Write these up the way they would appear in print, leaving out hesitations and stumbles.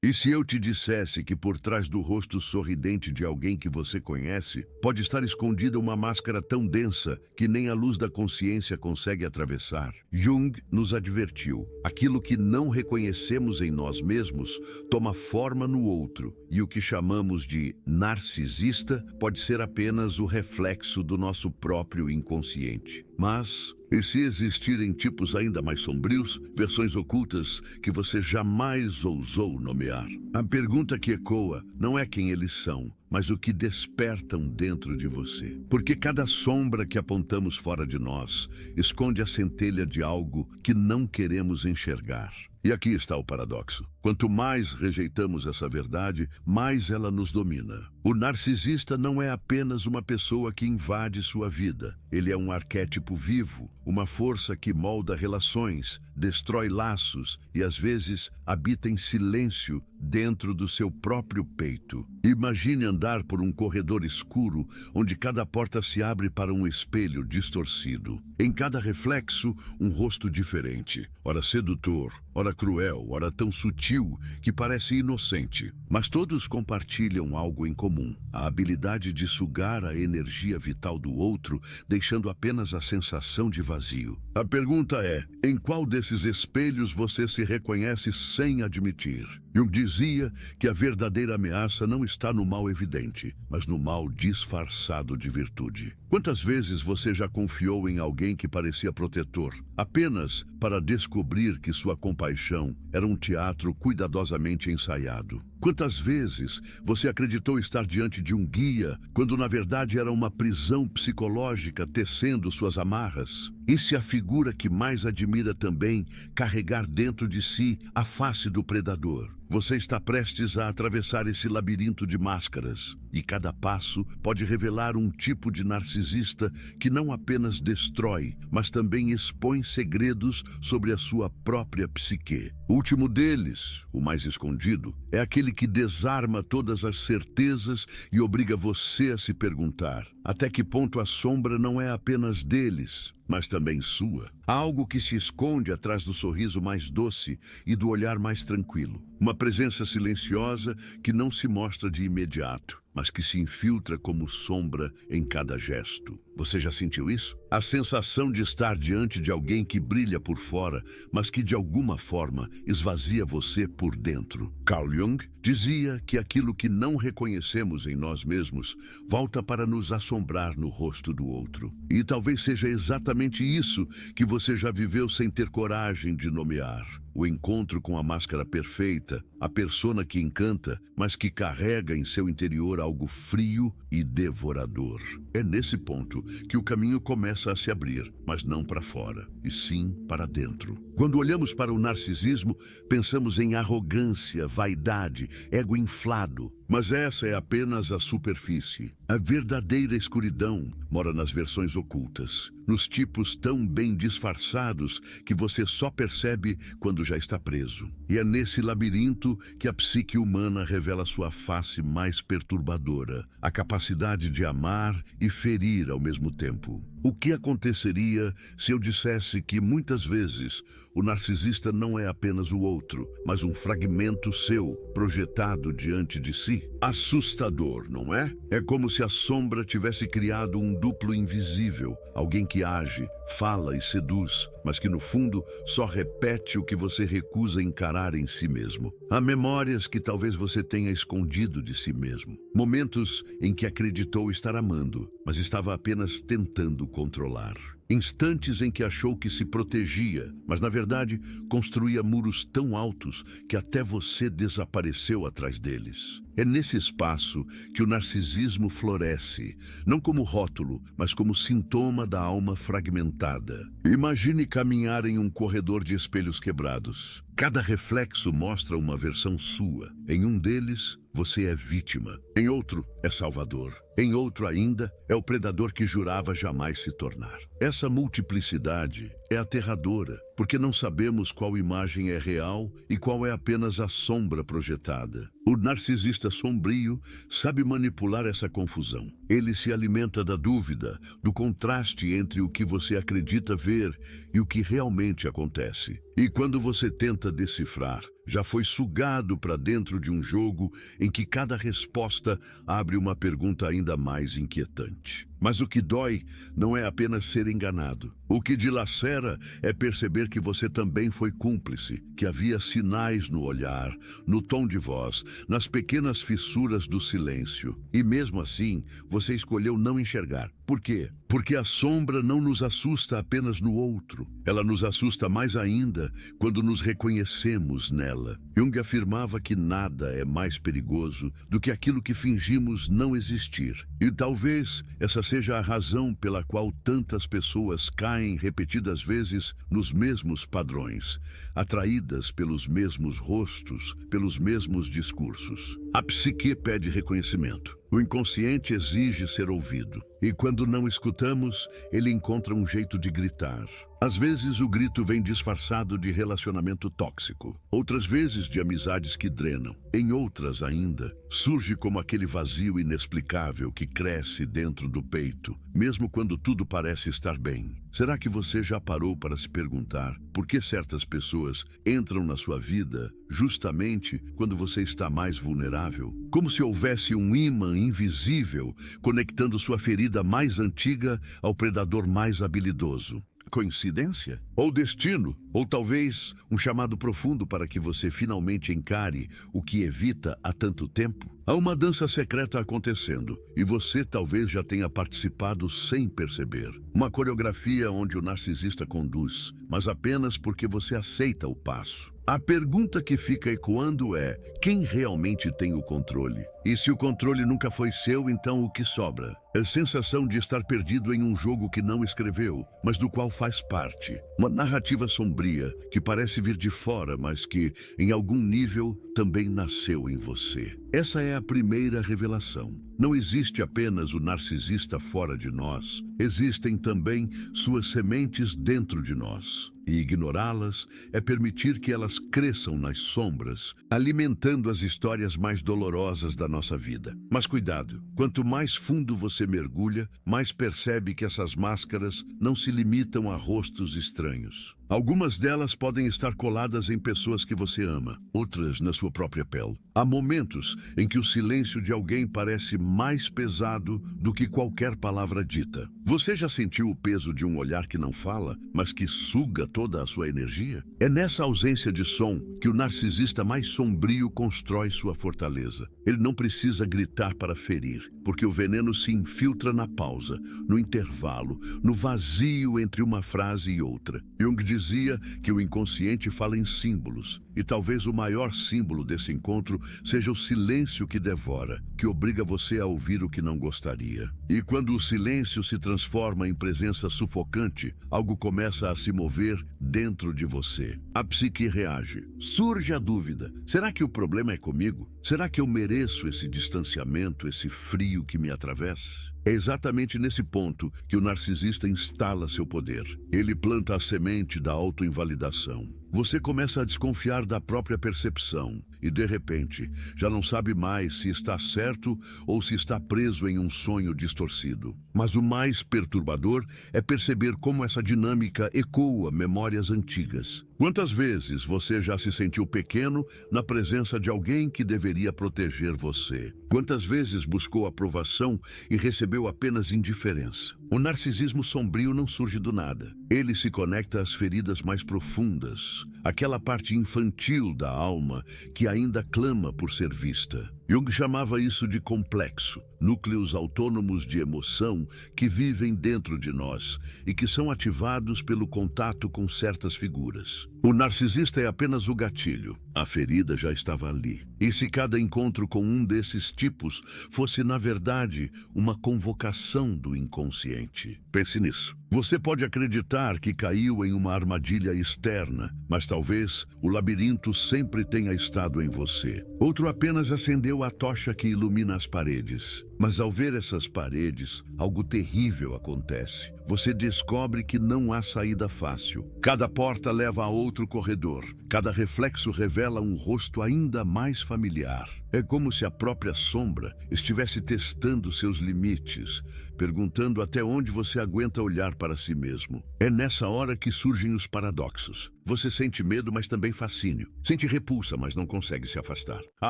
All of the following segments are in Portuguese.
E se eu te dissesse que por trás do rosto sorridente de alguém que você conhece, pode estar escondida uma máscara tão densa que nem a luz da consciência consegue atravessar? Jung nos advertiu: aquilo que não reconhecemos em nós mesmos toma forma no outro, e o que chamamos de narcisista pode ser apenas o reflexo do nosso próprio inconsciente. Mas, e se existirem tipos ainda mais sombrios, versões ocultas que você jamais ousou nomear? A pergunta que ecoa não é quem eles são, mas o que despertam dentro de você. Porque cada sombra que apontamos fora de nós esconde a centelha de algo que não queremos enxergar. E aqui está o paradoxo. Quanto mais rejeitamos essa verdade, mais ela nos domina. O narcisista não é apenas uma pessoa que invade sua vida. Ele é um arquétipo vivo, uma força que molda relações, destrói laços e, às vezes, habita em silêncio dentro do seu próprio peito. Imagine andar por um corredor escuro, onde cada porta se abre para um espelho distorcido. Em cada reflexo, um rosto diferente. Ora sedutor, ora cruel, ora tão sutil que parece inocente. Mas todos compartilham algo em comum: a habilidade de sugar a energia vital do outro, deixando apenas a sensação de vazio. A pergunta é: em qual desses espelhos você se reconhece sem admitir? Jung dizia que a verdadeira ameaça não está no mal evidente, mas no mal disfarçado de virtude. Quantas vezes você já confiou em alguém que parecia protetor, apenas para descobrir que sua compaixão era um teatro cuidadosamente ensaiado? Quantas vezes você acreditou estar diante de um guia, quando na verdade era uma prisão psicológica tecendo suas amarras? E se a figura que mais admira também carregar dentro de si a face do predador? Você está prestes a atravessar esse labirinto de máscaras, e cada passo pode revelar um tipo de narcisista que não apenas destrói, mas também expõe segredos sobre a sua própria psique. O último deles, o mais escondido, é aquele que desarma todas as certezas e obriga você a se perguntar: até que ponto a sombra não é apenas deles, mas também sua? Há algo que se esconde atrás do sorriso mais doce e do olhar mais tranquilo. Uma presença silenciosa que não se mostra de imediato, mas que se infiltra como sombra em cada gesto. Você já sentiu isso? A sensação de estar diante de alguém que brilha por fora, mas que de alguma forma esvazia você por dentro. Carl Jung dizia que aquilo que não reconhecemos em nós mesmos volta para nos assombrar no rosto do outro. E talvez seja exatamente isso que você já viveu sem ter coragem de nomear. O encontro com a máscara perfeita, a persona que encanta, mas que carrega em seu interior algo frio e devorador. É nesse ponto que o caminho começa a se abrir, mas não para fora, e sim para dentro. Quando olhamos para o narcisismo, pensamos em arrogância, vaidade, ego inflado. Mas essa é apenas a superfície. A verdadeira escuridão mora nas versões ocultas, nos tipos tão bem disfarçados que você só percebe quando já está preso. E é nesse labirinto que a psique humana revela sua face mais perturbadora, a capacidade de amar e ferir ao mesmo tempo. O que aconteceria se eu dissesse que, muitas vezes, o narcisista não é apenas o outro, mas um fragmento seu, projetado diante de si? Assustador, não é? É como se a sombra tivesse criado um duplo invisível, alguém que age, fala e seduz, mas que no fundo só repete o que você recusa encarar em si mesmo. Há memórias que talvez você tenha escondido de si mesmo. Momentos em que acreditou estar amando, mas estava apenas tentando controlar. Instantes em que achou que se protegia, mas na verdade construía muros tão altos que até você desapareceu atrás deles. É nesse espaço que o narcisismo floresce, não como rótulo, mas como sintoma da alma fragmentada. Imagine caminhar em um corredor de espelhos quebrados. Cada reflexo mostra uma versão sua. Em um deles, você é vítima. Em outro, é salvador. Em outro ainda, é o predador que jurava jamais se tornar. Essa multiplicidade é aterradora, porque não sabemos qual imagem é real e qual é apenas a sombra projetada. O narcisista sombrio sabe manipular essa confusão. Ele se alimenta da dúvida, do contraste entre o que você acredita ver e o que realmente acontece. E quando você tenta decifrar, já foi sugado para dentro de um jogo em que cada resposta abre uma pergunta ainda mais inquietante. Mas o que dói não é apenas ser enganado. O que dilacera é perceber que você também foi cúmplice, que havia sinais no olhar, no tom de voz, nas pequenas fissuras do silêncio. E mesmo assim, você escolheu não enxergar. Por quê? Porque a sombra não nos assusta apenas no outro. Ela nos assusta mais ainda quando nos reconhecemos nela. Jung afirmava que nada é mais perigoso do que aquilo que fingimos não existir. E talvez essa seja a razão pela qual tantas pessoas caem repetidas vezes nos mesmos padrões, atraídas pelos mesmos rostos, pelos mesmos discursos. A psique pede reconhecimento. O inconsciente exige ser ouvido. E quando não escutamos, ele encontra um jeito de gritar. Às vezes o grito vem disfarçado de relacionamento tóxico. Outras vezes de amizades que drenam. Em outras ainda, surge como aquele vazio inexplicável que cresce dentro do peito, mesmo quando tudo parece estar bem. Será que você já parou para se perguntar por que certas pessoas entram na sua vida justamente quando você está mais vulnerável? Como se houvesse um ímã invisível conectando sua ferida mais antiga ao predador mais habilidoso. Coincidência? Ou destino? Ou talvez um chamado profundo para que você finalmente encare o que evita há tanto tempo? Há uma dança secreta acontecendo e você talvez já tenha participado sem perceber. Uma coreografia onde o narcisista conduz, mas apenas porque você aceita o passo. A pergunta que fica ecoando é: quem realmente tem o controle? E se o controle nunca foi seu, então o que sobra? A sensação de estar perdido em um jogo que não escreveu, mas do qual faz parte. Uma narrativa sombria que parece vir de fora, mas que, em algum nível, também nasceu em você. Essa é a primeira revelação. Não existe apenas o narcisista fora de nós, existem também suas sementes dentro de nós. E ignorá-las é permitir que elas cresçam nas sombras, alimentando as histórias mais dolorosas da nossa vida. Mas cuidado, quanto mais fundo você mergulha, mais percebe que essas máscaras não se limitam a rostos estranhos. Algumas delas podem estar coladas em pessoas que você ama, outras na sua própria pele. Há momentos em que o silêncio de alguém parece mais pesado do que qualquer palavra dita. Você já sentiu o peso de um olhar que não fala, mas que suga toda a sua energia? É nessa ausência de som que o narcisista mais sombrio constrói sua fortaleza. Ele não precisa gritar para ferir, porque o veneno se infiltra na pausa, no intervalo, no vazio entre uma frase e outra. Jung dizia que o inconsciente fala em símbolos, e talvez o maior símbolo desse encontro seja o silêncio que devora, que obriga você a ouvir o que não gostaria. E quando o silêncio se transforma em presença sufocante, algo começa a se mover dentro de você. A psique reage. Surge a dúvida: será que o problema é comigo? Será que eu mereço esse distanciamento, esse frio que me atravessa? É exatamente nesse ponto que o narcisista instala seu poder. Ele planta a semente da autoinvalidação. Você começa a desconfiar da própria percepção e, de repente, já não sabe mais se está certo ou se está preso em um sonho distorcido. Mas o mais perturbador é perceber como essa dinâmica ecoa memórias antigas. Quantas vezes você já se sentiu pequeno na presença de alguém que deveria proteger você? Quantas vezes buscou aprovação e recebeu apenas indiferença? O narcisismo sombrio não surge do nada. Ele se conecta às feridas mais profundas, aquela parte infantil da alma que ainda clama por ser vista. Jung chamava isso de complexo, núcleos autônomos de emoção que vivem dentro de nós e que são ativados pelo contato com certas figuras. O narcisista é apenas o gatilho. A ferida já estava ali. E se cada encontro com um desses tipos fosse, na verdade, uma convocação do inconsciente? Pense nisso. Você pode acreditar que caiu em uma armadilha externa, mas talvez o labirinto sempre tenha estado em você. Outro apenas acendeu acendeu a tocha que ilumina as paredes. Mas ao ver essas paredes, algo terrível acontece. Você descobre que não há saída fácil. Cada porta leva a outro corredor. Cada reflexo revela um rosto ainda mais familiar. É como se a própria sombra estivesse testando seus limites, perguntando até onde você aguenta olhar para si mesmo. É nessa hora que surgem os paradoxos. Você sente medo, mas também fascínio. Sente repulsa, mas não consegue se afastar. Há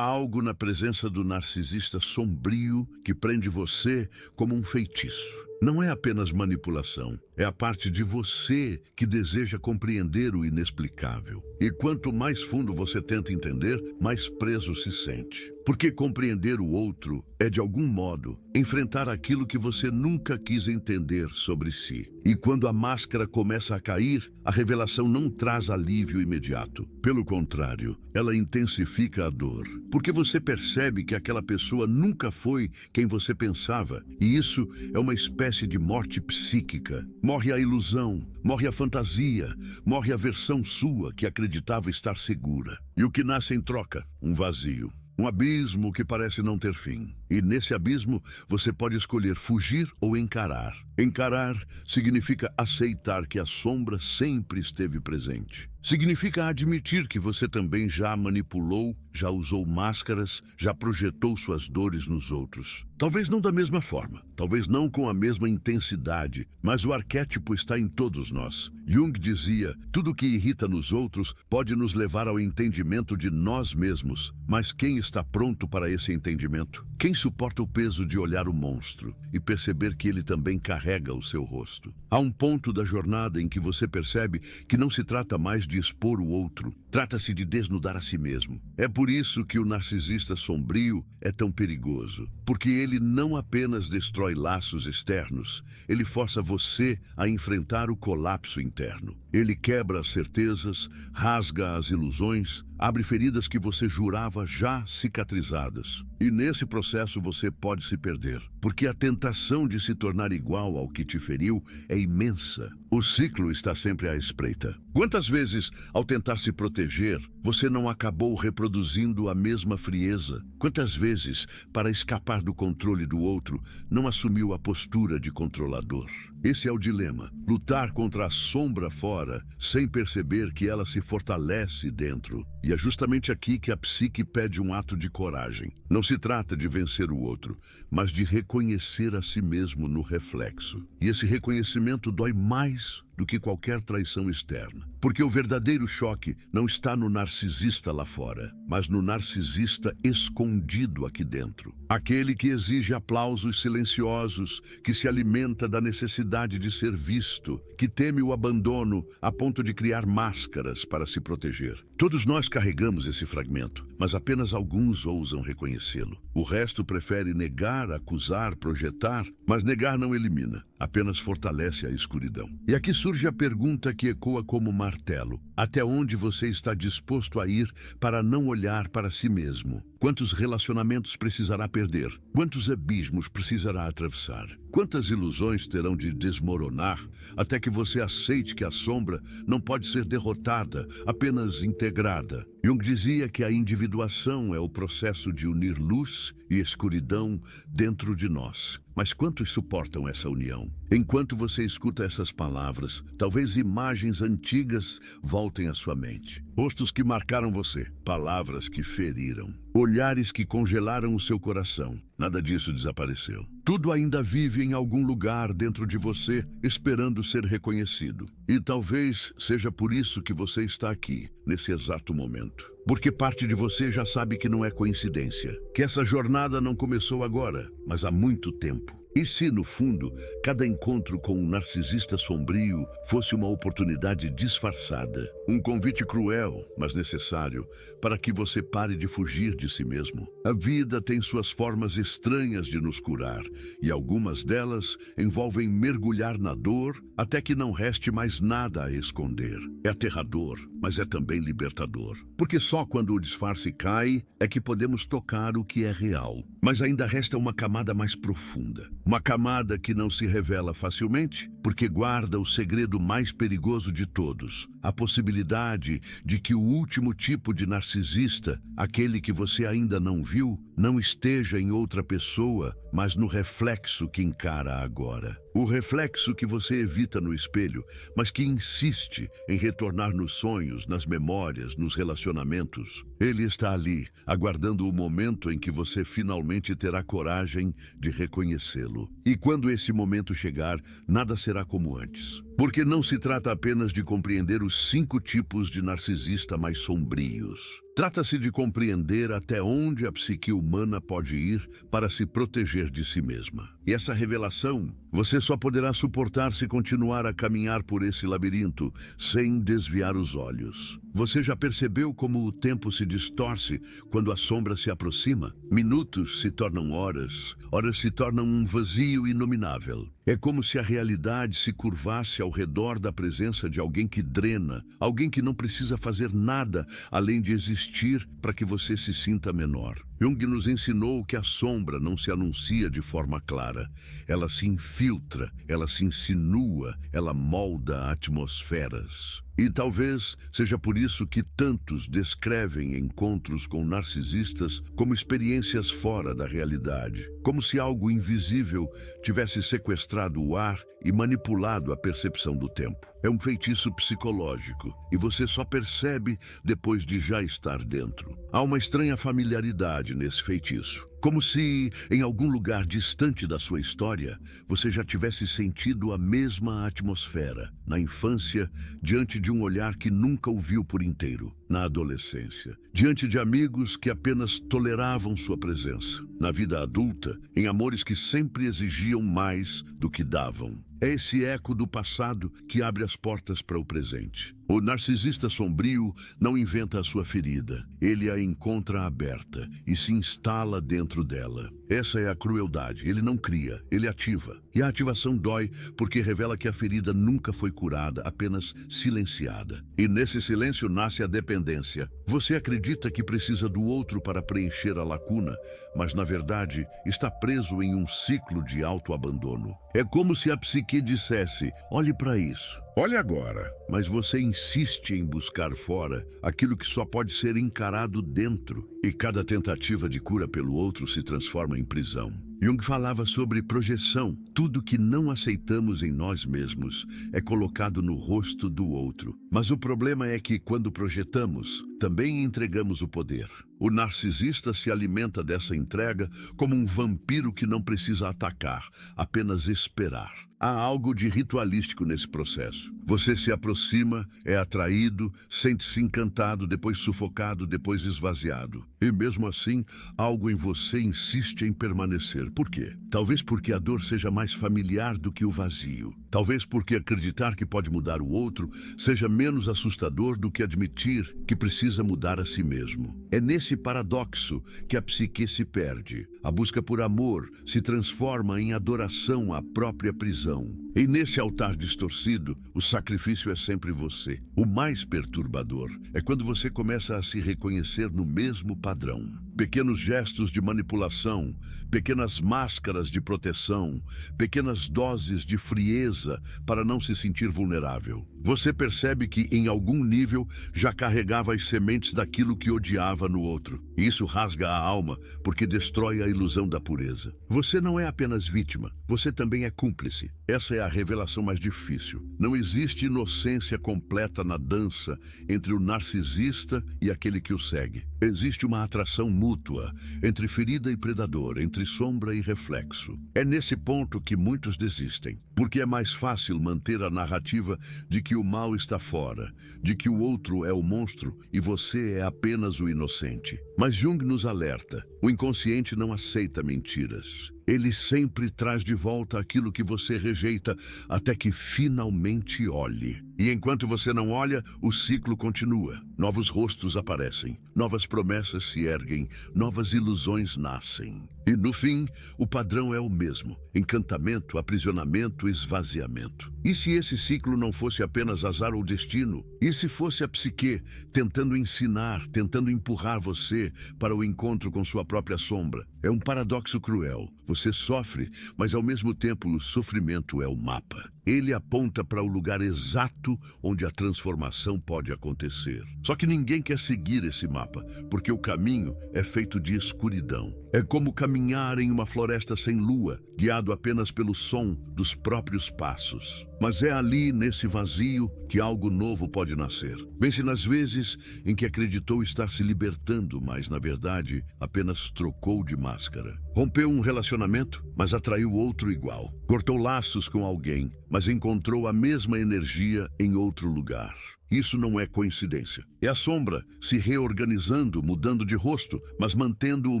algo na presença do narcisista sombrio que prende você como um feitiço. Não é apenas manipulação, é a parte de você que deseja compreender o inexplicável. E quanto mais fundo você tenta entender, mais preso se sente. Porque compreender o outro é, de algum modo, enfrentar aquilo que você nunca quis entender sobre si. E quando a máscara começa a cair, a revelação não traz alívio imediato. Pelo contrário, ela intensifica a dor. Porque você percebe que aquela pessoa nunca foi quem você pensava. E isso é uma espécie de morte psíquica. Morre a ilusão, morre a fantasia, morre a versão sua que acreditava estar segura. E o que nasce em troca? Um vazio. Um abismo que parece não ter fim. E nesse abismo, você pode escolher fugir ou encarar. Encarar significa aceitar que a sombra sempre esteve presente. Significa admitir que você também já manipulou, já usou máscaras, já projetou suas dores nos outros. Talvez não da mesma forma, talvez não com a mesma intensidade, mas o arquétipo está em todos nós. Jung dizia, tudo que irrita nos outros pode nos levar ao entendimento de nós mesmos. Mas quem está pronto para esse entendimento? Quem suporta o peso de olhar o monstro e perceber que ele também carrega o seu rosto? Há um ponto da jornada em que você percebe que não se trata mais de expor o outro, trata-se de desnudar a si mesmo. É por isso que o narcisista sombrio é tão perigoso, porque ele não apenas destrói laços externos, ele força você a enfrentar o colapso interno. Ele quebra as certezas, rasga as ilusões, abre feridas que você jurava já cicatrizadas. E nesse processo você pode se perder, porque a tentação de se tornar igual ao que te feriu é imensa. O ciclo está sempre à espreita. Quantas vezes, ao tentar se proteger, você não acabou reproduzindo a mesma frieza? Quantas vezes, para escapar do controle do outro, não assumiu a postura de controlador? Esse é o dilema. Lutar contra a sombra fora, sem perceber que ela se fortalece dentro. E é justamente aqui que a psique pede um ato de coragem. Não se trata de vencer o outro, mas de reconhecer a si mesmo no reflexo. E esse reconhecimento dói mais do que qualquer traição externa. Porque o verdadeiro choque não está no narcisista lá fora, mas no narcisista escondido aqui dentro. Aquele que exige aplausos silenciosos, que se alimenta da necessidade de ser visto, que teme o abandono a ponto de criar máscaras para se proteger. Todos nós carregamos esse fragmento, mas apenas alguns ousam reconhecê-lo. O resto prefere negar, acusar, projetar, mas negar não elimina, apenas fortalece a escuridão. E aqui surge a pergunta que ecoa como martelo. Até onde você está disposto a ir para não olhar para si mesmo? Quantos relacionamentos precisará perder? Quantos abismos precisará atravessar? Quantas ilusões terão de desmoronar até que você aceite que a sombra não pode ser derrotada, apenas integrada? Jung dizia que a individuação é o processo de unir luz e escuridão dentro de nós. Mas quantos suportam essa união? Enquanto você escuta essas palavras, talvez imagens antigas voltem à sua mente. Rostos que marcaram você, palavras que feriram, olhares que congelaram o seu coração. Nada disso desapareceu. Tudo ainda vive em algum lugar dentro de você, esperando ser reconhecido. E talvez seja por isso que você está aqui, nesse exato momento. Porque parte de você já sabe que não é coincidência, que essa jornada não começou agora, mas há muito tempo. E se, no fundo, cada encontro com um narcisista sombrio fosse uma oportunidade disfarçada, um convite cruel, mas necessário, para que você pare de fugir de si mesmo? A vida tem suas formas estranhas de nos curar, e algumas delas envolvem mergulhar na dor até que não reste mais nada a esconder. É aterrador, mas é também libertador. Porque só quando o disfarce cai é que podemos tocar o que é real. Mas ainda resta uma camada mais profunda. Uma camada que não se revela facilmente, porque guarda o segredo mais perigoso de todos. A possibilidade de que o último tipo de narcisista, aquele que você ainda não viu, não esteja em outra pessoa, mas no reflexo que encara agora. O reflexo que você evita no espelho, mas que insiste em retornar nos sonhos, nas memórias, nos relacionamentos. Ele está ali, aguardando o momento em que você finalmente terá coragem de reconhecê-lo. E quando esse momento chegar, nada será como antes. Porque não se trata apenas de compreender os 5 tipos de narcisista mais sombrios. Trata-se de compreender até onde a psique humana pode ir para se proteger de si mesma. E essa revelação, você só poderá suportar se continuar a caminhar por esse labirinto sem desviar os olhos. Você já percebeu como o tempo se distorce quando a sombra se aproxima? Minutos se tornam horas, horas se tornam um vazio inominável. É como se a realidade se curvasse ao redor da presença de alguém que drena, alguém que não precisa fazer nada além de existir para que você se sinta menor. Jung nos ensinou que a sombra não se anuncia de forma clara. Ela se infiltra, ela se insinua, ela molda atmosferas. E talvez seja por isso que tantos descrevem encontros com narcisistas como experiências fora da realidade, como se algo invisível tivesse sequestrado o ar e manipulado a percepção do tempo. É um feitiço psicológico, e você só percebe depois de já estar dentro. Há uma estranha familiaridade nesse feitiço, como se, em algum lugar distante da sua história, você já tivesse sentido a mesma atmosfera, na infância, diante de um olhar que nunca o viu por inteiro, na adolescência, diante de amigos que apenas toleravam sua presença, na vida adulta, em amores que sempre exigiam mais do que davam. É esse eco do passado que abre as portas para o presente. O narcisista sombrio não inventa a sua ferida. Ele a encontra aberta e se instala dentro dela. Essa é a crueldade. Ele não cria, ele ativa. E a ativação dói porque revela que a ferida nunca foi curada, apenas silenciada. E nesse silêncio nasce a dependência. Você acredita que precisa do outro para preencher a lacuna, mas na verdade está preso em um ciclo de autoabandono. É como se a psique dissesse: olhe para isso. Olhe agora, mas você insiste em buscar fora aquilo que só pode ser encarado dentro, e cada tentativa de cura pelo outro se transforma em prisão. Jung falava sobre projeção. Tudo que não aceitamos em nós mesmos é colocado no rosto do outro. Mas o problema é que, quando projetamos, também entregamos o poder. O narcisista se alimenta dessa entrega como um vampiro que não precisa atacar, apenas esperar. Há algo de ritualístico nesse processo. Você se aproxima, é atraído, sente-se encantado, depois sufocado, depois esvaziado. E mesmo assim, algo em você insiste em permanecer. Por quê? Talvez porque a dor seja mais familiar do que o vazio. Talvez porque acreditar que pode mudar o outro seja menos assustador do que admitir que precisa mudar a si mesmo. É nesse paradoxo que a psique se perde. A busca por amor se transforma em adoração à própria prisão. E nesse altar distorcido, o sacrifício é sempre você. O mais perturbador é quando você começa a se reconhecer no mesmo padrão. Pequenos gestos de manipulação, pequenas máscaras de proteção, pequenas doses de frieza para não se sentir vulnerável. Você percebe que, em algum nível, já carregava as sementes daquilo que odiava no outro. E isso rasga a alma, porque destrói a ilusão da pureza. Você não é apenas vítima, você também é cúmplice. Essa é a revelação mais difícil. Não existe inocência completa na dança entre o narcisista e aquele que o segue. Existe uma atração mútua entre ferida e predador, entre sombra e reflexo. É nesse ponto que muitos desistem, porque é mais fácil manter a narrativa de que o mal está fora, de que o outro é o monstro e você é apenas o inocente. Mas Jung nos alerta: o inconsciente não aceita mentiras. Ele sempre traz de volta aquilo que você rejeita até que finalmente olhe. E enquanto você não olha, o ciclo continua. Novos rostos aparecem, novas promessas se erguem, novas ilusões nascem. E no fim, o padrão é o mesmo: encantamento, aprisionamento, esvaziamento. E se esse ciclo não fosse apenas azar ou destino? E se fosse a psique tentando ensinar, tentando empurrar você para o encontro com sua própria sombra? É um paradoxo cruel. Você sofre, mas ao mesmo tempo o sofrimento é o mapa. Ele aponta para o lugar exato onde a transformação pode acontecer. Só que ninguém quer seguir esse mapa, porque o caminho é feito de escuridão. É como caminhar em uma floresta sem lua, guiado apenas pelo som dos próprios passos. Mas é ali, nesse vazio, que algo novo pode nascer. Pense nas vezes em que acreditou estar se libertando, mas, na verdade, apenas trocou de máscara. Rompeu um relacionamento, mas atraiu outro igual. Cortou laços com alguém, mas encontrou a mesma energia em outro lugar. Isso não é coincidência. É a sombra se reorganizando, mudando de rosto, mas mantendo o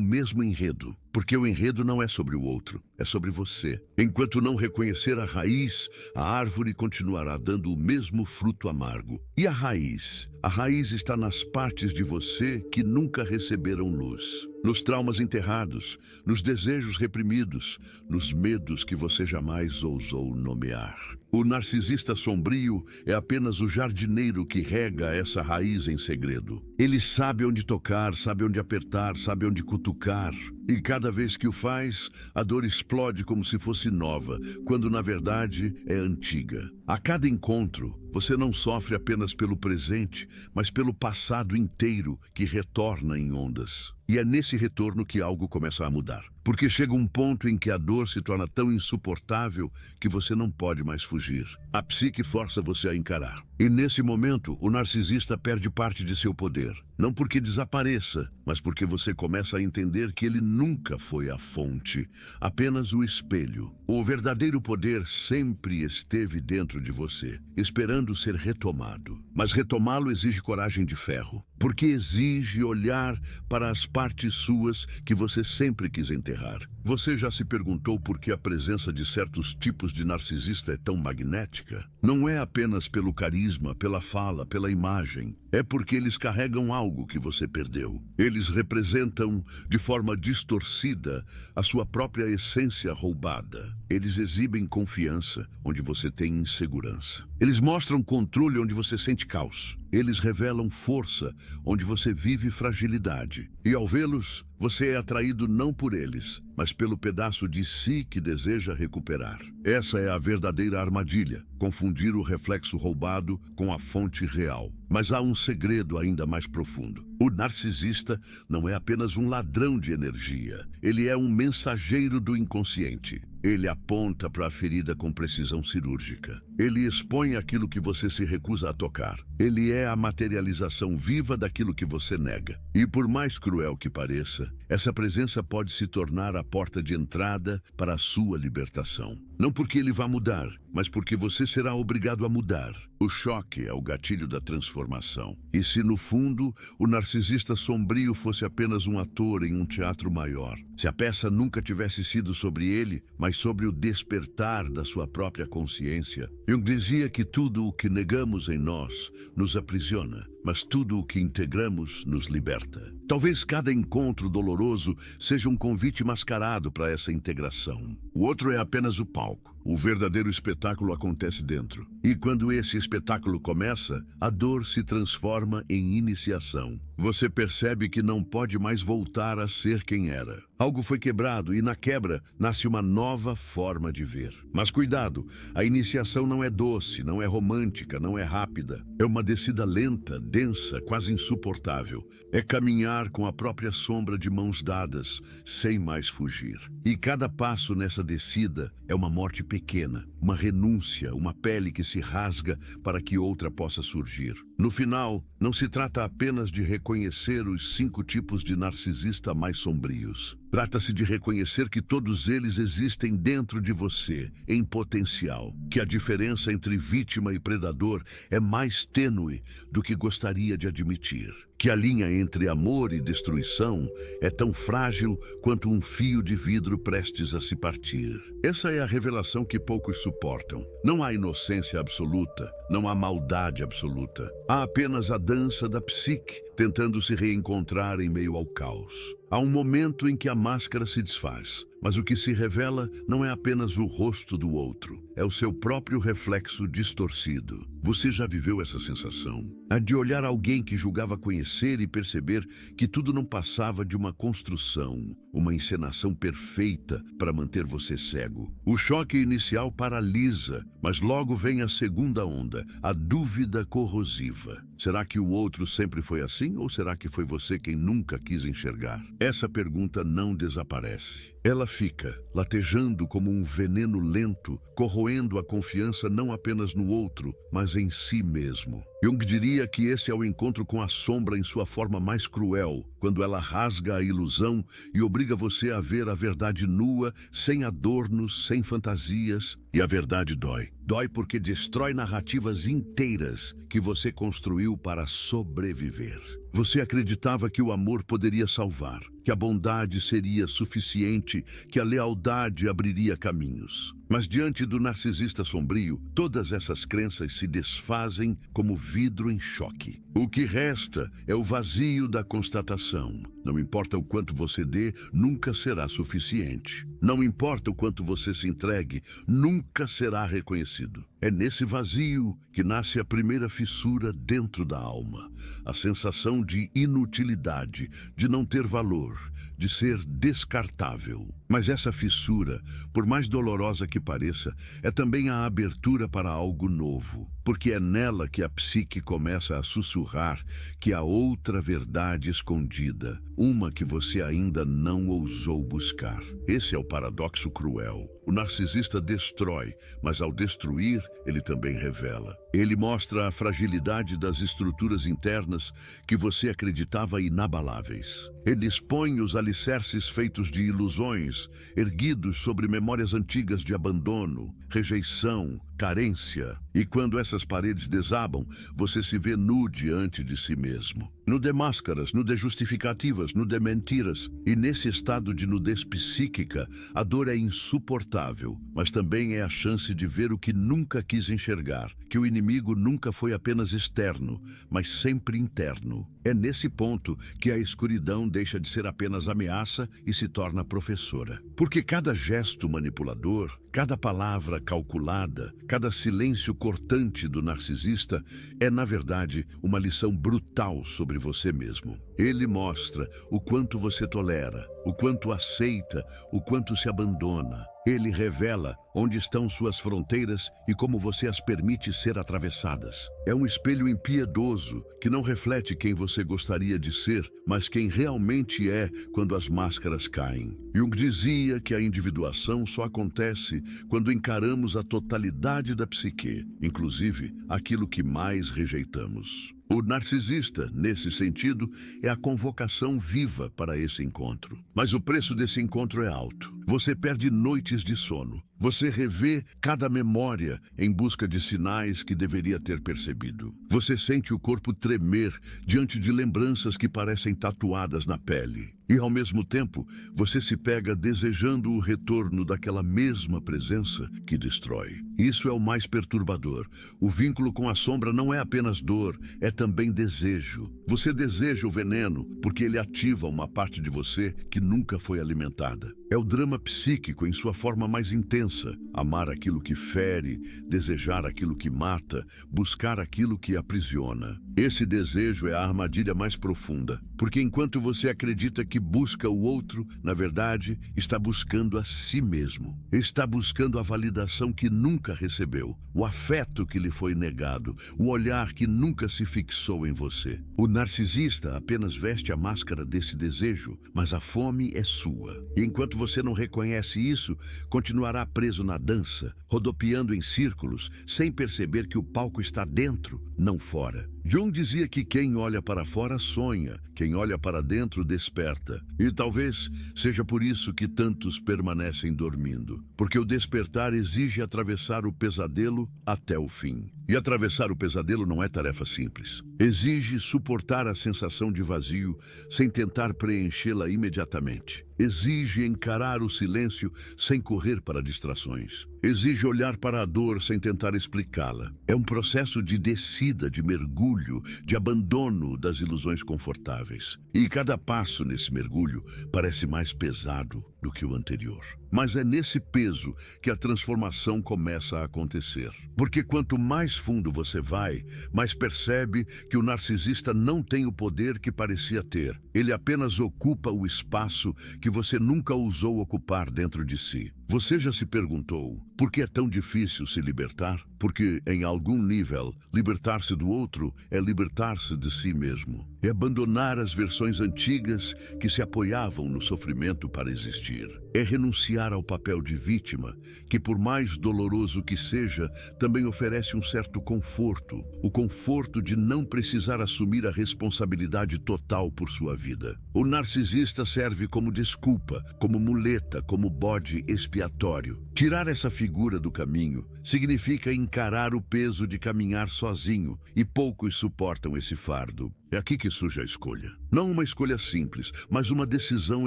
mesmo enredo. Porque o enredo não é sobre o outro, é sobre você. Enquanto não reconhecer a raiz, a árvore continuará dando o mesmo fruto amargo. E a raiz? A raiz está nas partes de você que nunca receberam luz. Nos traumas enterrados, nos desejos reprimidos, nos medos que você jamais ousou nomear. O narcisista sombrio é apenas o jardineiro que rega essa raiz em segredo. Ele sabe onde tocar, sabe onde apertar, sabe onde cutucar. E cada vez que o faz, a dor explode como se fosse nova, quando na verdade é antiga. A cada encontro, você não sofre apenas pelo presente, mas pelo passado inteiro que retorna em ondas. E é nesse retorno que algo começa a mudar. Porque chega um ponto em que a dor se torna tão insuportável que você não pode mais fugir. A psique força você a encarar. E nesse momento, o narcisista perde parte de seu poder. Não porque desapareça, mas porque você começa a entender que ele nunca foi a fonte, apenas o espelho. O verdadeiro poder sempre esteve dentro de você, esperando ser retomado. Mas retomá-lo exige coragem de ferro, porque exige olhar para as partes suas que você sempre quis enterrar. Você já se perguntou por que a presença de certos tipos de narcisista é tão magnética? Não é apenas pelo carisma, pela fala, pela imagem. É porque eles carregam algo que você perdeu. Eles representam, de forma distorcida, a sua própria essência roubada. Eles exibem confiança onde você tem insegurança. Eles mostram controle onde você sente caos. Eles revelam força onde você vive fragilidade. E ao vê-los, você é atraído não por eles, mas pelo pedaço de si que deseja recuperar. Essa é a verdadeira armadilha, confundir o reflexo roubado com a fonte real. Mas há um segredo ainda mais profundo. O narcisista não é apenas um ladrão de energia. Ele é um mensageiro do inconsciente. Ele aponta para a ferida com precisão cirúrgica. Ele expõe aquilo que você se recusa a tocar. Ele é a materialização viva daquilo que você nega. E por mais cruel que pareça, essa presença pode se tornar a porta de entrada para a sua libertação. Não porque ele vá mudar, mas porque você será obrigado a mudar. O choque é o gatilho da transformação. E se no fundo o narcisista sombrio fosse apenas um ator em um teatro maior? Se a peça nunca tivesse sido sobre ele, mas sobre o despertar da sua própria consciência? Jung dizia que tudo o que negamos em nós nos aprisiona, mas tudo o que integramos nos liberta. Talvez cada encontro doloroso seja um convite mascarado para essa integração. O outro é apenas o palco. O verdadeiro espetáculo acontece dentro. E quando esse espetáculo começa, a dor se transforma em iniciação. Você percebe que não pode mais voltar a ser quem era. Algo foi quebrado e na quebra nasce uma nova forma de ver. Mas cuidado, a iniciação não é doce, não é romântica, não é rápida. É uma descida lenta, densa, quase insuportável. É caminhar com a própria sombra de mãos dadas, sem mais fugir. E cada passo nessa descida é uma morte pequena, uma renúncia, uma pele que se rasga para que outra possa surgir. No final, não se trata apenas de reconhecer os 5 tipos de narcisista mais sombrios. Trata-se de reconhecer que todos eles existem dentro de você, em potencial. Que a diferença entre vítima e predador é mais tênue do que gostaria de admitir. que a linha entre amor e destruição é tão frágil quanto um fio de vidro prestes a se partir. Essa é a revelação que poucos suportam. Não há inocência absoluta, não há maldade absoluta. Há apenas a dança da psique tentando se reencontrar em meio ao caos. Há um momento em que a máscara se desfaz, mas o que se revela não é apenas o rosto do outro, é o seu próprio reflexo distorcido. Você já viveu essa sensação? A de olhar alguém que julgava conhecer e perceber que tudo não passava de uma construção, uma encenação perfeita para manter você cego. O choque inicial paralisa, mas logo vem a segunda onda, a dúvida corrosiva. Será que o outro sempre foi assim ou será que foi você quem nunca quis enxergar? Essa pergunta não desaparece. Ela fica latejando como um veneno lento, corroendo a confiança não apenas no outro, mas em si mesmo. Jung diria que esse é o encontro com a sombra em sua forma mais cruel, quando ela rasga a ilusão e obriga você a ver a verdade nua, sem adornos, sem fantasias. E a verdade dói. Dói porque destrói narrativas inteiras que você construiu para sobreviver. Você acreditava que o amor poderia salvar, que a bondade seria suficiente, que a lealdade abriria caminhos. Mas diante do narcisista sombrio, todas essas crenças se desfazem como vidro em choque. O que resta é o vazio da constatação. Não importa o quanto você dê, nunca será suficiente. Não importa o quanto você se entregue, nunca será reconhecido. É nesse vazio que nasce a primeira fissura dentro da alma. A sensação de inutilidade, de não ter valor, de ser descartável. Mas essa fissura, por mais dolorosa que pareça, é também a abertura para algo novo. Porque é nela que a psique começa a sussurrar que há outra verdade escondida, uma que você ainda não ousou buscar. Esse é o paradoxo cruel. O narcisista destrói, mas ao destruir, ele também revela. Ele mostra a fragilidade das estruturas internas que você acreditava inabaláveis. Ele expõe os alicerces feitos de ilusões, erguidos sobre memórias antigas de abandono, rejeição, carência. E quando essas paredes desabam, você se vê nu diante de si mesmo. Nu de máscaras, nu de justificativas, nu de mentiras. E nesse estado de nudez psíquica, a dor é insuportável, mas também é a chance de ver o que nunca quis enxergar, que o inimigo nunca foi apenas externo, mas sempre interno. É nesse ponto que a escuridão deixa de ser apenas ameaça e se torna professora. Porque cada gesto manipulador, cada palavra calculada, cada silêncio cortante do narcisista é, na verdade, uma lição brutal sobre você mesmo. Ele mostra o quanto você tolera, o quanto aceita, o quanto se abandona. Ele revela onde estão suas fronteiras e como você as permite ser atravessadas. É um espelho impiedoso que não reflete quem você gostaria de ser, mas quem realmente é quando as máscaras caem. Jung dizia que a individuação só acontece quando encaramos a totalidade da psique, inclusive aquilo que mais rejeitamos. O narcisista, nesse sentido, é a convocação viva para esse encontro. Mas o preço desse encontro é alto. Você perde noites de sono. Você revê cada memória em busca de sinais que deveria ter percebido. Você sente o corpo tremer diante de lembranças que parecem tatuadas na pele. E, ao mesmo tempo, você se pega desejando o retorno daquela mesma presença que destrói. Isso é o mais perturbador. O vínculo com a sombra não é apenas dor, é também desejo. Você deseja o veneno porque ele ativa uma parte de você que nunca foi alimentada. É o drama psíquico em sua forma mais intensa. Amar aquilo que fere, desejar aquilo que mata, buscar aquilo que aprisiona. Esse desejo é a armadilha mais profunda, porque enquanto você acredita que busca o outro, na verdade, está buscando a si mesmo. Está buscando a validação que nunca recebeu, o afeto que lhe foi negado, o olhar que nunca se fixou em você. O narcisista apenas veste a máscara desse desejo, mas a fome é sua. E enquanto você não reconhece isso, continuará preso na dança, rodopiando em círculos, sem perceber que o palco está dentro, não fora. Jung Jung dizia que quem olha para fora sonha, quem olha para dentro desperta. E talvez seja por isso que tantos permanecem dormindo, porque o despertar exige atravessar o pesadelo até o fim. E atravessar o pesadelo não é tarefa simples. Exige suportar a sensação de vazio sem tentar preenchê-la imediatamente. Exige encarar o silêncio sem correr para distrações. Exige olhar para a dor sem tentar explicá-la. É um processo de descida, de mergulho, de abandono das ilusões confortáveis. E cada passo nesse mergulho parece mais pesado do que o anterior. Mas é nesse peso que a transformação começa a acontecer. Porque quanto mais fundo você vai, mais percebe que o narcisista não tem o poder que parecia ter. Ele apenas ocupa o espaço que você nunca ousou ocupar dentro de si. Você já se perguntou por que é tão difícil se libertar? Porque, em algum nível, libertar-se do outro é libertar-se de si mesmo. É abandonar as versões antigas que se apoiavam no sofrimento para existir. É renunciar ao papel de vítima, que por mais doloroso que seja, também oferece um certo conforto. O conforto de não precisar assumir a responsabilidade total por sua vida. O narcisista serve como desculpa, como muleta, como bode expiatório. Tirar essa figura do caminho significa encarar o peso de caminhar sozinho, e poucos suportam esse fardo. É aqui que surge a escolha. Não uma escolha simples, mas uma decisão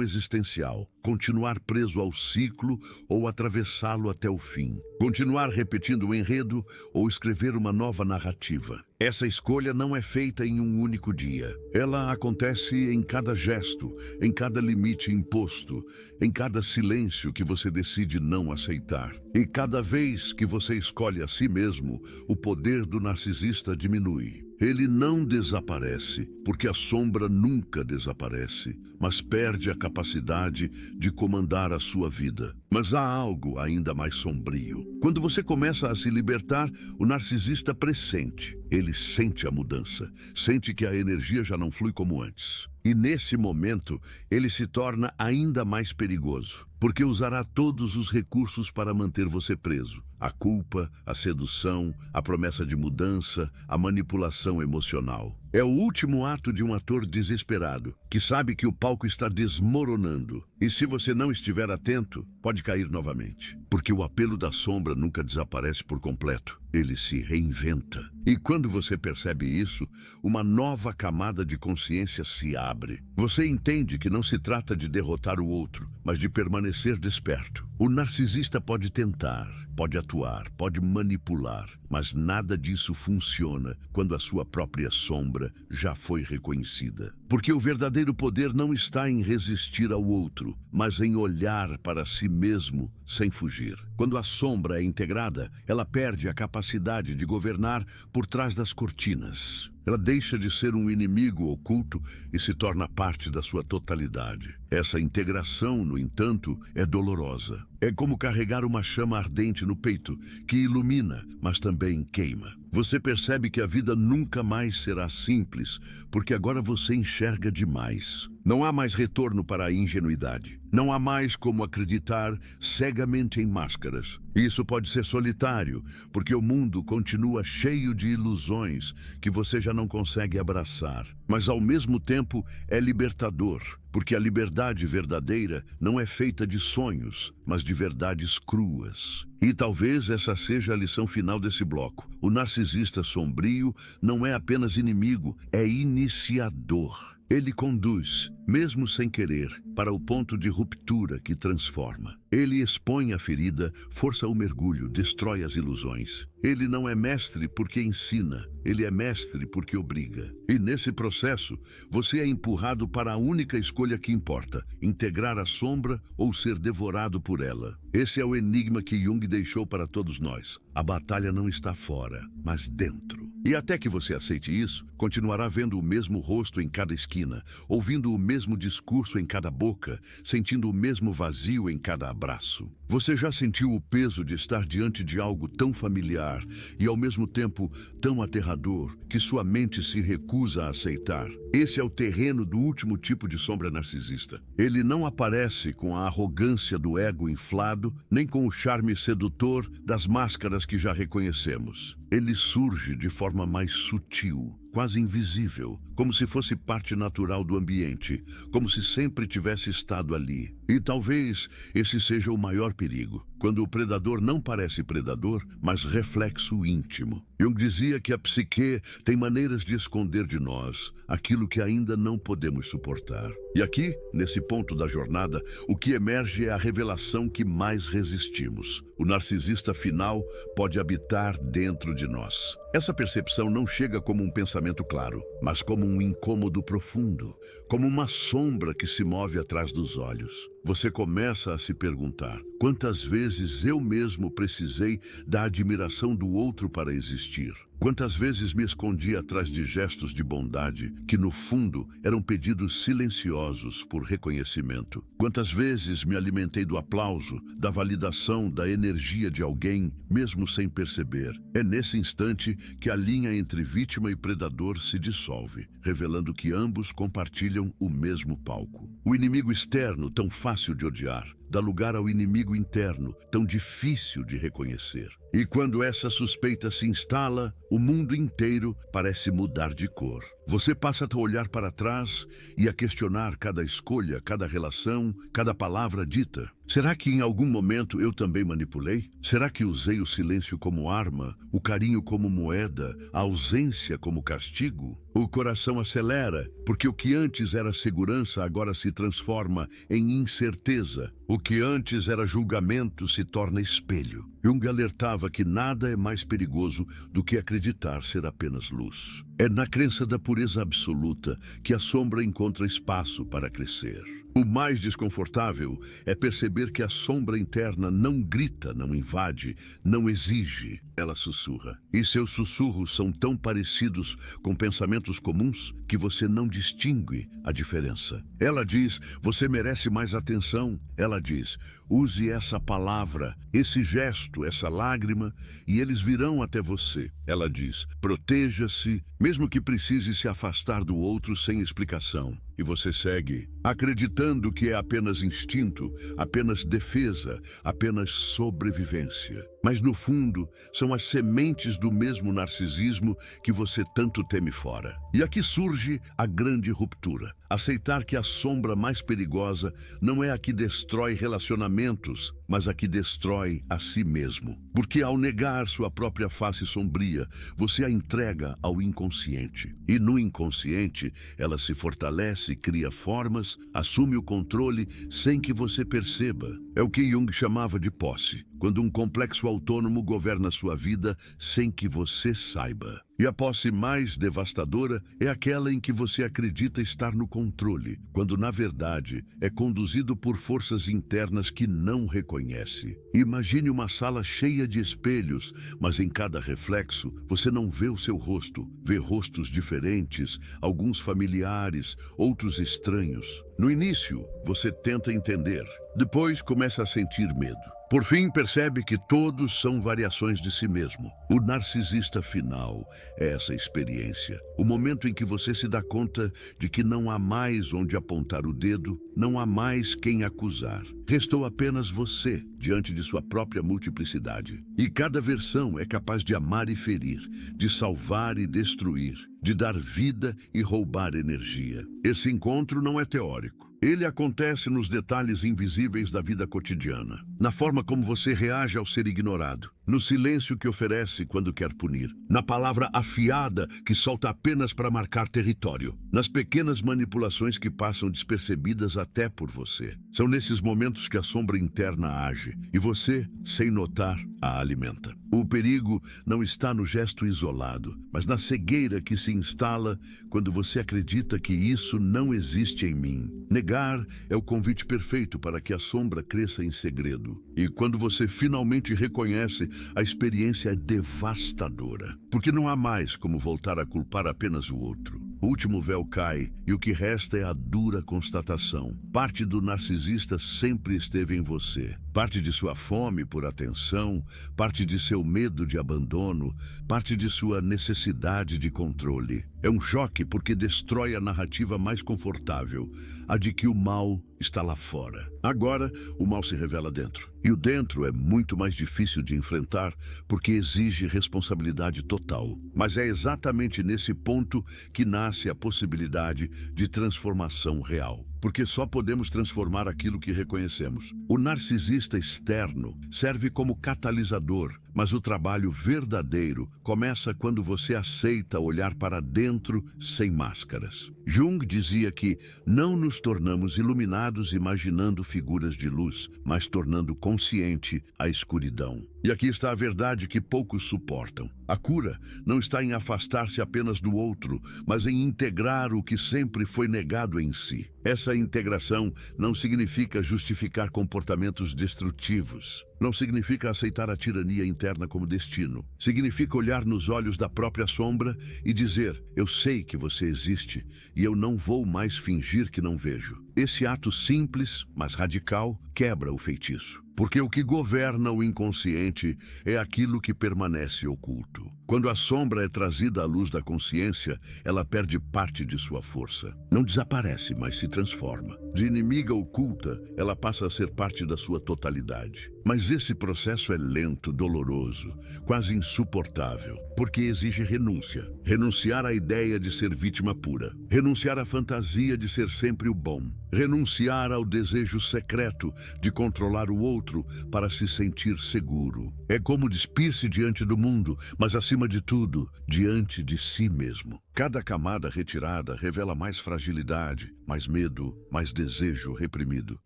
existencial. Continuar preso ao ciclo ou atravessá-lo até o fim. Continuar repetindo o enredo ou escrever uma nova narrativa. Essa escolha não é feita em um único dia. Ela acontece em cada gesto, em cada limite imposto, em cada silêncio que você decide não aceitar. E cada vez que você escolhe a si mesmo, o poder do narcisista diminui. Ele não desaparece, porque a sombra nunca desaparece, mas perde a capacidade de comandar a sua vida. Mas há algo ainda mais sombrio. Quando você começa a se libertar, o narcisista pressente. Ele sente a mudança, sente que a energia já não flui como antes. E nesse momento, ele se torna ainda mais perigoso, porque usará todos os recursos para manter você preso. A culpa, a sedução, a promessa de mudança, a manipulação emocional. É o último ato de um ator desesperado, que sabe que o palco está desmoronando. E se você não estiver atento, pode cair novamente. Porque o apelo da sombra nunca desaparece por completo. Ele se reinventa. E quando você percebe isso, uma nova camada de consciência se abre. Você entende que não se trata de derrotar o outro, mas de permanecer desperto. O narcisista pode tentar, pode atuar, pode manipular, mas nada disso funciona quando a sua própria sombra já foi reconhecida. Porque o verdadeiro poder não está em resistir ao outro, mas em olhar para si mesmo sem fugir. Quando a sombra é integrada, ela perde a capacidade de governar por trás das cortinas. Ela deixa de ser um inimigo oculto e se torna parte da sua totalidade. Essa integração, no entanto, é dolorosa. É como carregar uma chama ardente no peito, que ilumina, mas também queima. Você percebe que a vida nunca mais será simples, porque agora você enxerga demais. Não há mais retorno para a ingenuidade. Não há mais como acreditar cegamente em máscaras. Isso pode ser solitário, porque o mundo continua cheio de ilusões que você já não consegue abraçar. Mas ao mesmo tempo é libertador, porque a liberdade verdadeira não é feita de sonhos, mas de verdades cruas. E talvez essa seja a lição final desse bloco. O narcisista sombrio não é apenas inimigo, é iniciador. Ele conduz, mesmo sem querer, para o ponto de ruptura que transforma. Ele expõe a ferida, força o mergulho, destrói as ilusões. Ele não é mestre porque ensina, ele é mestre porque obriga. E nesse processo, você é empurrado para a única escolha que importa: integrar a sombra ou ser devorado por ela. Esse é o enigma que Jung deixou para todos nós. A batalha não está fora, mas dentro. E até que você aceite isso, continuará vendo o mesmo rosto em cada esquina, ouvindo o mesmo discurso em cada boca, sentindo o mesmo vazio em cada abraço. Você já sentiu o peso de estar diante de algo tão familiar e ao mesmo tempo tão aterrador que sua mente se recusa a aceitar? Esse é o terreno do último tipo de sombra narcisista. Ele não aparece com a arrogância do ego inflado, nem com o charme sedutor das máscaras que já reconhecemos. Ele surge de forma mais sutil, quase invisível, como se fosse parte natural do ambiente, como se sempre tivesse estado ali. E talvez esse seja o maior perigo, quando o predador não parece predador, mas reflexo íntimo. Jung dizia que a psique tem maneiras de esconder de nós aquilo que ainda não podemos suportar. E aqui, nesse ponto da jornada, o que emerge é a revelação que mais resistimos. O narcisista final pode habitar dentro de nós. Essa percepção não chega como um pensamento claro, mas como um incômodo profundo, como uma sombra que se move atrás dos olhos. Você começa a se perguntar: quantas vezes eu mesmo precisei da admiração do outro para existir? Quantas vezes me escondi atrás de gestos de bondade que, no fundo, eram pedidos silenciosos por reconhecimento? Quantas vezes me alimentei do aplauso, da validação, da energia de alguém, mesmo sem perceber? É nesse instante que a linha entre vítima e predador se dissolve, revelando que ambos compartilham o mesmo palco. O inimigo externo, tão fácil de odiar, dá lugar ao inimigo interno, tão difícil de reconhecer. E quando essa suspeita se instala, o mundo inteiro parece mudar de cor. Você passa a olhar para trás e a questionar cada escolha, cada relação, cada palavra dita. Será que em algum momento eu também manipulei? Será que usei o silêncio como arma, o carinho como moeda, a ausência como castigo? O coração acelera, porque o que antes era segurança agora se transforma em incerteza. O que antes era julgamento se torna espelho. Jung alertava que nada é mais perigoso do que acreditar ser apenas luz. É na crença da pureza absoluta que a sombra encontra espaço para crescer. O mais desconfortável é perceber que a sombra interna não grita, não invade, não exige, ela sussurra. E seus sussurros são tão parecidos com pensamentos comuns que você não distingue a diferença. Ela diz: você merece mais atenção. Ela diz: use essa palavra, esse gesto, essa lágrima, e eles virão até você. Ela diz: proteja-se, mesmo que precise se afastar do outro sem explicação. E você segue, acreditando que é apenas instinto, apenas defesa, apenas sobrevivência. Mas no fundo, são as sementes do mesmo narcisismo que você tanto teme fora. E aqui surge a grande ruptura. Aceitar que a sombra mais perigosa não é a que destrói relacionamentos, mas a que destrói a si mesmo. Porque ao negar sua própria face sombria, você a entrega ao inconsciente. E no inconsciente, ela se fortalece, cria formas, assume o controle sem que você perceba. É o que Jung chamava de posse, quando um complexo autônomo governa sua vida sem que você saiba. E a posse mais devastadora é aquela em que você acredita estar no controle, quando na verdade é conduzido por forças internas que não reconhece. Imagine uma sala cheia de espelhos, mas em cada reflexo você não vê o seu rosto, vê rostos diferentes, alguns familiares, outros estranhos. No início, você tenta entender, depois começa a sentir medo. Por fim, percebe que todos são variações de si mesmo. O narcisista final é essa experiência. O momento em que você se dá conta de que não há mais onde apontar o dedo, não há mais quem acusar. Restou apenas você diante de sua própria multiplicidade. E cada versão é capaz de amar e ferir, de salvar e destruir, de dar vida e roubar energia. Esse encontro não é teórico. Ele acontece nos detalhes invisíveis da vida cotidiana, na forma como você reage ao ser ignorado, no silêncio que oferece quando quer punir, na palavra afiada que solta apenas para marcar território, nas pequenas manipulações que passam despercebidas até por você. São nesses momentos que a sombra interna age e você, sem notar, a alimenta. O perigo não está no gesto isolado, mas na cegueira que se instala quando você acredita que isso não existe em mim. Negar é o convite perfeito para que a sombra cresça em segredo. E quando você finalmente reconhece, a experiência é devastadora, porque não há mais como voltar a culpar apenas o outro. O último véu cai e o que resta é a dura constatação. Parte do narcisista sempre esteve em você. Parte de sua fome por atenção, parte de seu medo de abandono, parte de sua necessidade de controle. É um choque porque destrói a narrativa mais confortável, a de que o mal está lá fora. Agora, o mal se revela dentro. E o dentro é muito mais difícil de enfrentar porque exige responsabilidade total. Mas é exatamente nesse ponto que nasce a possibilidade de transformação real. Porque só podemos transformar aquilo que reconhecemos. O narcisista externo serve como catalisador, mas o trabalho verdadeiro começa quando você aceita olhar para dentro sem máscaras. Jung dizia que não nos tornamos iluminados imaginando figuras de luz, mas tornando consciente a escuridão. E aqui está a verdade que poucos suportam. A cura não está em afastar-se apenas do outro, mas em integrar o que sempre foi negado em si. Essa integração não significa justificar comportamentos destrutivos. Não significa aceitar a tirania interna como destino. Significa olhar nos olhos da própria sombra e dizer: eu sei que você existe e eu não vou mais fingir que não vejo. Esse ato simples, mas radical, quebra o feitiço. Porque o que governa o inconsciente é aquilo que permanece oculto. Quando a sombra é trazida à luz da consciência, ela perde parte de sua força. Não desaparece, mas se transforma. De inimiga oculta, ela passa a ser parte da sua totalidade. Mas esse processo é lento, doloroso, quase insuportável, porque exige renúncia. Renunciar à ideia de ser vítima pura. Renunciar à fantasia de ser sempre o bom. Renunciar ao desejo secreto de controlar o outro para se sentir seguro. É como despir-se diante do mundo, mas acima de tudo, diante de si mesmo. Cada camada retirada revela mais fragilidade, mais medo, mais desejo reprimido.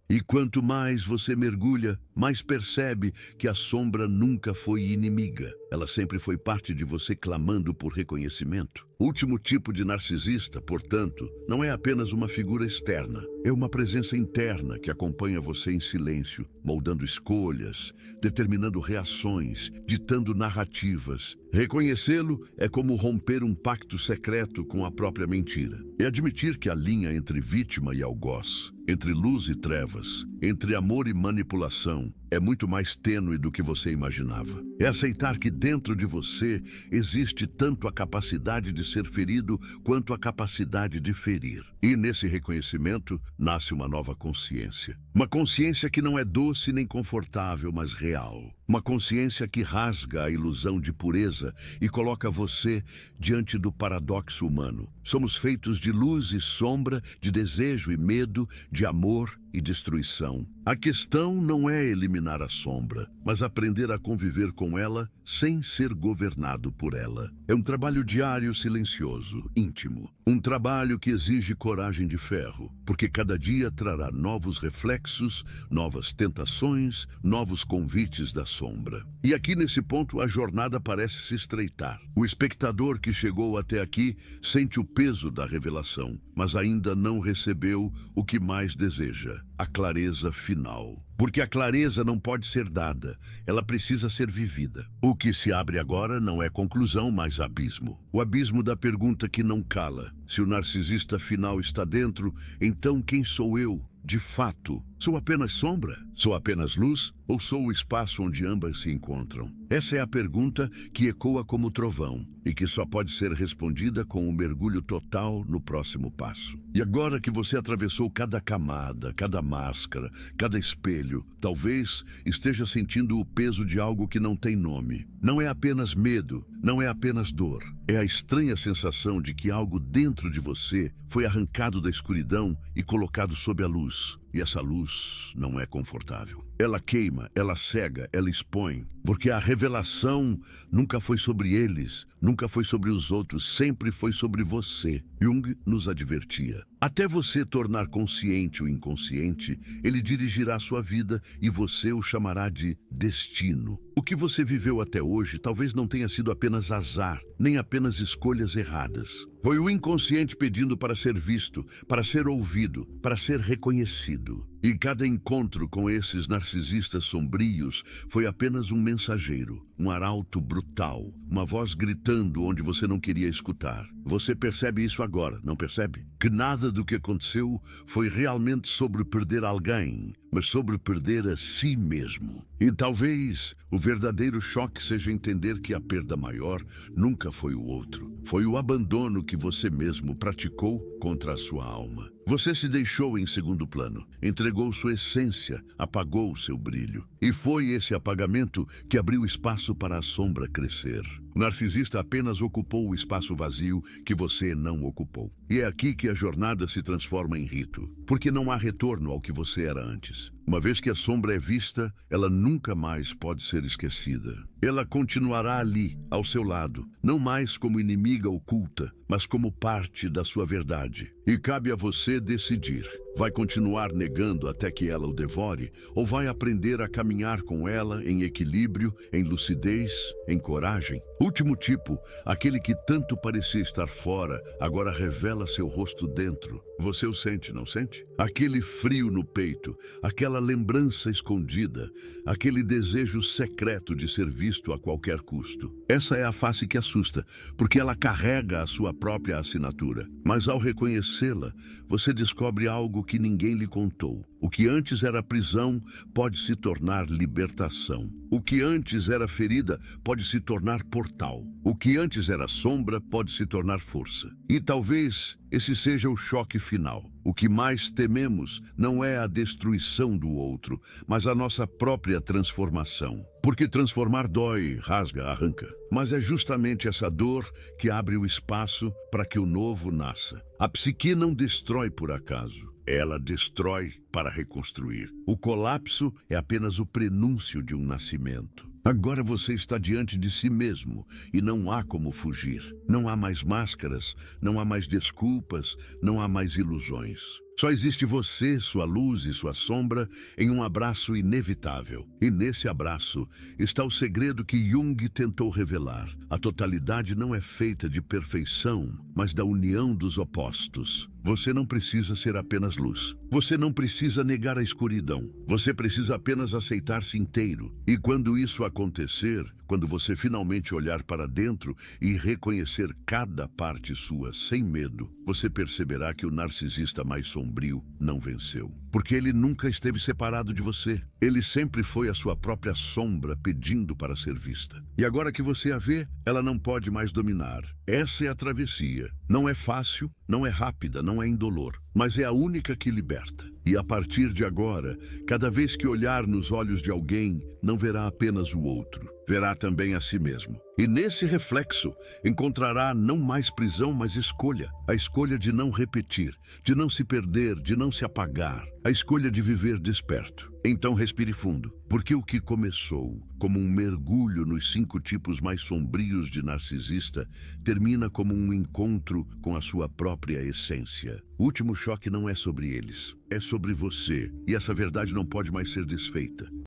E quanto mais você mergulha, mais percebe que a sombra nunca foi inimiga. Ela sempre foi parte de você clamando por reconhecimento. O último tipo de narcisista, portanto, não é apenas uma figura externa. É uma presença interna que acompanha você em silêncio, moldando escolhas, determinando reações, ditando narrativas. Reconhecê-lo é como romper um pacto secreto com a própria mentira. É admitir que a linha entre vítima e algoz, entre luz e trevas, entre amor e manipulação, é muito mais tênue do que você imaginava. É aceitar que dentro de você existe tanto a capacidade de ser ferido quanto a capacidade de ferir. E nesse reconhecimento nasce uma nova consciência. Uma consciência que não é doce nem confortável, mas real. Uma consciência que rasga a ilusão de pureza e coloca você diante do paradoxo humano. Somos feitos de luz e sombra, de desejo e medo, de amor e destruição. A questão não é eliminar a sombra, mas aprender a conviver com ela sem ser governado por ela. É um trabalho diário, silencioso, íntimo. Um trabalho que exige coragem de ferro, porque cada dia trará novos reflexos, novas tentações, novos convites da sombra. E aqui nesse ponto a jornada parece se estreitar. O espectador que chegou até aqui sente o peso da revelação, mas ainda não recebeu o que mais deseja: a clareza final. Porque a clareza não pode ser dada, ela precisa ser vivida. O que se abre agora não é conclusão, mas abismo. O abismo da pergunta que não cala. Se o narcisista final está dentro, então quem sou eu, de fato? Sou apenas sombra? Sou apenas luz? Ou sou o espaço onde ambas se encontram? Essa é a pergunta que ecoa como trovão e que só pode ser respondida com um mergulho total no próximo passo. E agora que você atravessou cada camada, cada máscara, cada espelho, talvez esteja sentindo o peso de algo que não tem nome. Não é apenas medo, não é apenas dor. É a estranha sensação de que algo dentro de você foi arrancado da escuridão e colocado sob a luz. E essa luz não é confortável. Ela queima, ela cega, ela expõe. Porque a revelação nunca foi sobre eles, nunca foi sobre os outros, sempre foi sobre você. Jung nos advertia: até você tornar consciente o inconsciente, ele dirigirá a sua vida e você o chamará de destino. O que você viveu até hoje talvez não tenha sido apenas azar, nem apenas escolhas erradas. Foi o inconsciente pedindo para ser visto, para ser ouvido, para ser reconhecido. E cada encontro com esses narcisistas sombrios foi apenas um mensageiro, um arauto brutal, uma voz gritando onde você não queria escutar. Você percebe isso agora, não percebe? Que nada do que aconteceu foi realmente sobre perder alguém, mas sobre perder a si mesmo. E talvez o verdadeiro choque seja entender que a perda maior nunca foi o outro. Foi o abandono que você mesmo praticou contra a sua alma. Você se deixou em segundo plano, entregou sua essência, apagou seu brilho. E foi esse apagamento que abriu espaço para a sombra crescer. O narcisista apenas ocupou o espaço vazio que você não ocupou. E é aqui que a jornada se transforma em rito, porque não há retorno ao que você era antes. Uma vez que a sombra é vista, ela nunca mais pode ser esquecida. Ela continuará ali, ao seu lado, não mais como inimiga oculta, mas como parte da sua verdade. E cabe a você decidir. Vai continuar negando até que ela o devore, ou vai aprender a caminhar com ela em equilíbrio, em lucidez, em coragem? Último tipo, aquele que tanto parecia estar fora, agora revela seu rosto dentro. Você o sente, não sente? Aquele frio no peito, aquela lembrança escondida, aquele desejo secreto de ser visto a qualquer custo. Essa é a face que assusta, porque ela carrega a sua própria assinatura. Mas ao reconhecê-la, você descobre algo que ninguém lhe contou. O que antes era prisão pode se tornar libertação. O que antes era ferida pode se tornar portal. O que antes era sombra pode se tornar força. E talvez esse seja o choque final. O que mais tememos não é a destruição do outro, mas a nossa própria transformação. Porque transformar dói, rasga, arranca. Mas é justamente essa dor que abre o espaço para que o novo nasça. A psique não destrói por acaso. Ela destrói para reconstruir. O colapso é apenas o prenúncio de um nascimento. Agora você está diante de si mesmo e não há como fugir. Não há mais máscaras, não há mais desculpas, não há mais ilusões. Só existe você, sua luz e sua sombra em um abraço inevitável. E nesse abraço está o segredo que Jung tentou revelar. A totalidade não é feita de perfeição, mas da união dos opostos. Você não precisa ser apenas luz. Você não precisa negar a escuridão. Você precisa apenas aceitar-se inteiro. E quando isso acontecer, quando você finalmente olhar para dentro e reconhecer cada parte sua sem medo, você perceberá que o narcisista mais sombrio não venceu. Porque ele nunca esteve separado de você. Ele sempre foi a sua própria sombra pedindo para ser vista. E agora que você a vê, ela não pode mais dominar. Essa é a travessia. Não é fácil, não é rápida, não é indolor, mas é a única que liberta. E a partir de agora, cada vez que olhar nos olhos de alguém, não verá apenas o outro, verá também a si mesmo. E nesse reflexo, encontrará não mais prisão, mas escolha. A escolha de não repetir, de não se perder, de não se apagar. A escolha de viver desperto. Então respire fundo, porque o que começou como um mergulho nos 5 tipos mais sombrios de narcisista, termina como um encontro com a sua própria essência. O último choque não é sobre eles, é sobre você. E essa verdade não pode mais ser desfeita.